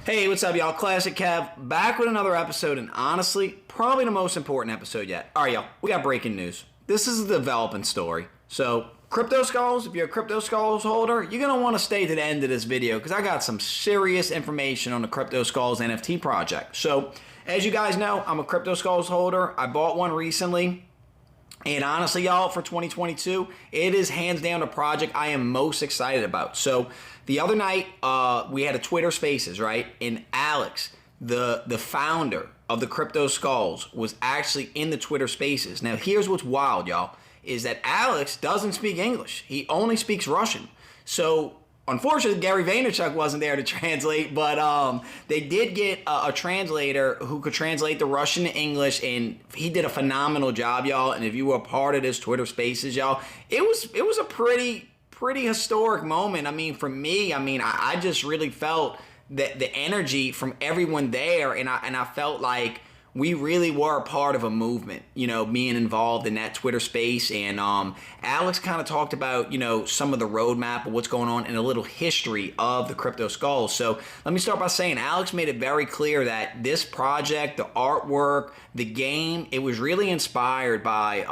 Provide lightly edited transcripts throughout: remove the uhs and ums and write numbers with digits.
Hey, what's up, y'all? Classic Kev, back with another episode, and honestly, probably the most important episode yet. All right, y'all, we got breaking news. This is a developing story. So, Crypto Skulls, if you're a Crypto Skulls holder, you're going to want to stay to the end of this video because I got some serious information on the Crypto Skulls NFT project. So, as you guys know, I'm a Crypto Skulls holder. I bought one recently. And honestly, y'all, for 2022, it is hands down the project I am most excited about. So the other night, we had a Twitter Spaces, right? And Alex, the founder of the Crypto Skulls, was actually in the Twitter Spaces. Now, here's what's wild, y'all, is that Alex doesn't speak English. He only speaks Russian. So unfortunately, Gary Vaynerchuk wasn't there to translate, but they did get a translator who could translate the Russian to English, and he did a phenomenal job, y'all. And if you were a part of this Twitter Spaces, y'all, it was a pretty historic moment. I mean, for me, I just really felt that the energy from everyone there, and I felt like we really were a part of a movement, you know, being involved in that Twitter space. And Alex kind of talked about, you know, some of the roadmap of what's going on and a little history of the Crypto Skulls. So let me start by saying Alex made it very clear that this project, the artwork, the game, it was really inspired by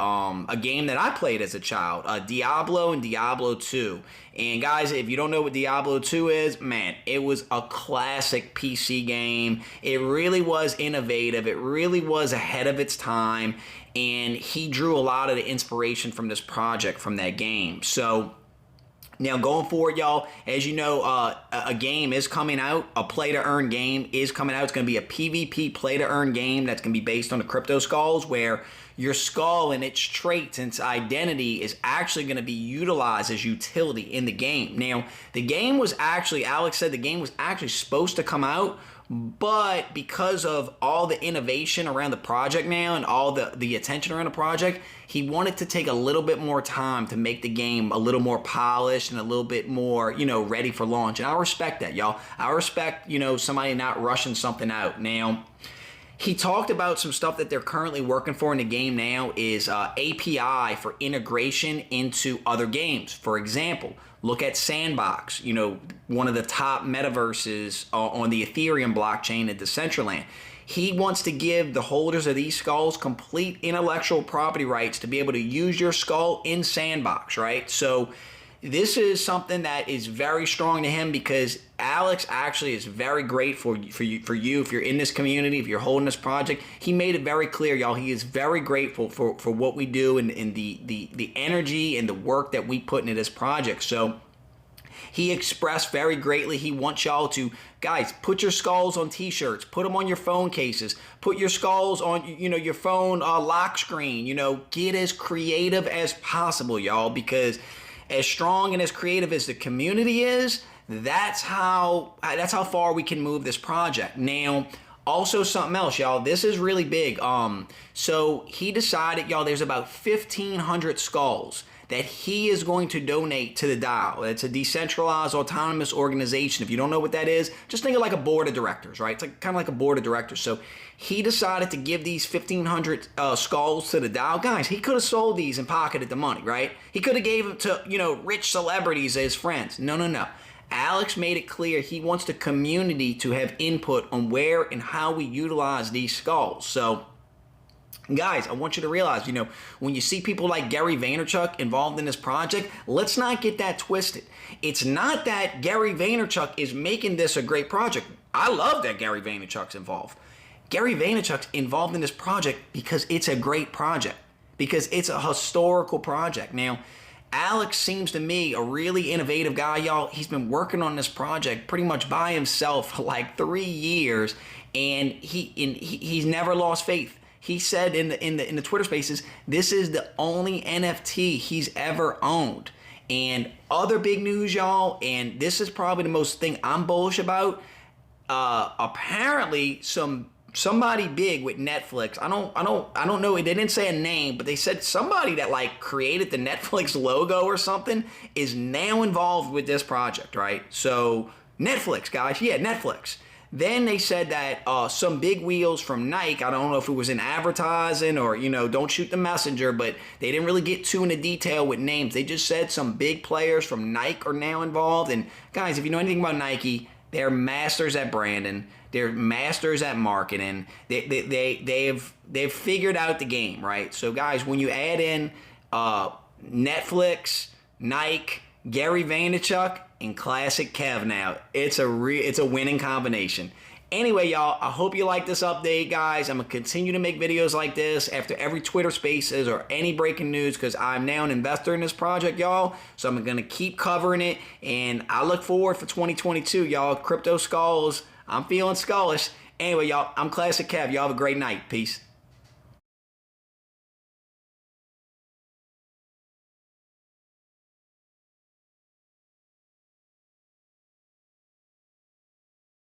a game that I played as a child, Diablo and Diablo 2. And guys, if you don't know what Diablo 2 is, man, it was a classic PC game. It really was innovative. It really was ahead of its time. And he drew a lot of the inspiration from this project, from that game. So now going forward, y'all, as you know, a game is coming out. A play-to-earn game is coming out. It's going to be a PvP play-to-earn game that's going to be based on the Crypto Skulls, where your skull and its traits and its identity is actually going to be utilized as utility in the game. Now, the game was actually, Alex said the game was actually supposed to come out, but because of all the innovation around the project now and all the attention around the project, he wanted to take a little bit more time to make the game a little more polished and a little bit more, you know, ready for launch. And I respect that, y'all. I respect, you know, somebody not rushing something out. Now, he talked about some stuff that they're currently working for in the game now is API for integration into other games. For example, look at Sandbox, you know, one of the top metaverses on the Ethereum blockchain at Decentraland. He wants to give the holders of these skulls complete intellectual property rights to be able to use your skull in Sandbox, right? So this is something that is very strong to him because Alex actually is very grateful for you if you're in this community, if you're holding this project. He made it very clear, y'all. He is very grateful for what we do and the energy and the work that we put into this project. So he expressed very greatly he wants y'all to, guys, put your skulls on t-shirts, put them on your phone cases, put your skulls on, you know, your phone lock screen, you know, get as creative as possible, y'all, because as strong and as creative as the community is, that's how far we can move this project. Now, also something else, y'all, this is really big. So he decided, y'all, there's about 1,500 skulls that he is going to donate to the DAO. It's a decentralized autonomous organization. If you don't know what that is, just think of like a board of directors, right? It's like kind of like a board of directors. So he decided to give these 1,500 skulls to the DAO. Guys, he could have sold these and pocketed the money, right? He could have gave them to, you know, rich celebrities as friends. No. Alex made it clear he wants the community to have input on where and how we utilize these skulls. So guys, I want you to realize, you know, when you see people like Gary Vaynerchuk involved in this project, let's not get that twisted. It's not that Gary Vaynerchuk is making this a great project. I love that Gary Vaynerchuk's involved. Gary Vaynerchuk's involved in this project because it's a great project, because it's a historical project. Now, Alex seems to me a really innovative guy, y'all. He's been working on this project pretty much by himself for like 3 years, and he's never lost faith. He said in the Twitter Spaces, this is the only NFT he's ever owned. And other big news, y'all, and this is probably the most thing I'm bullish about. Apparently, somebody big with Netflix. I don't know. They didn't say a name, but they said somebody that like created the Netflix logo or something is now involved with this project, right? So Netflix, guys, yeah, Netflix. Then they said that some big wheels from Nike, I don't know if it was in advertising or, you know, don't shoot the messenger, but they didn't really get too into detail with names. They just said some big players from Nike are now involved. And guys, if you know anything about Nike, They're masters at branding. They're masters at marketing. They've figured out the game, right? So guys, when you add in Netflix, Nike, Gary Vaynerchuk, and Classic Kev now, it's a winning combination. Anyway, y'all, I hope you like this update, guys. I'm going to continue to make videos like this after every Twitter Spaces or any breaking news because I'm now an investor in this project, y'all. So I'm going to keep covering it, and I look forward for 2022, y'all. Crypto Skulls, I'm feeling skullish. Anyway, y'all, I'm Classic Kev. Y'all have a great night. Peace.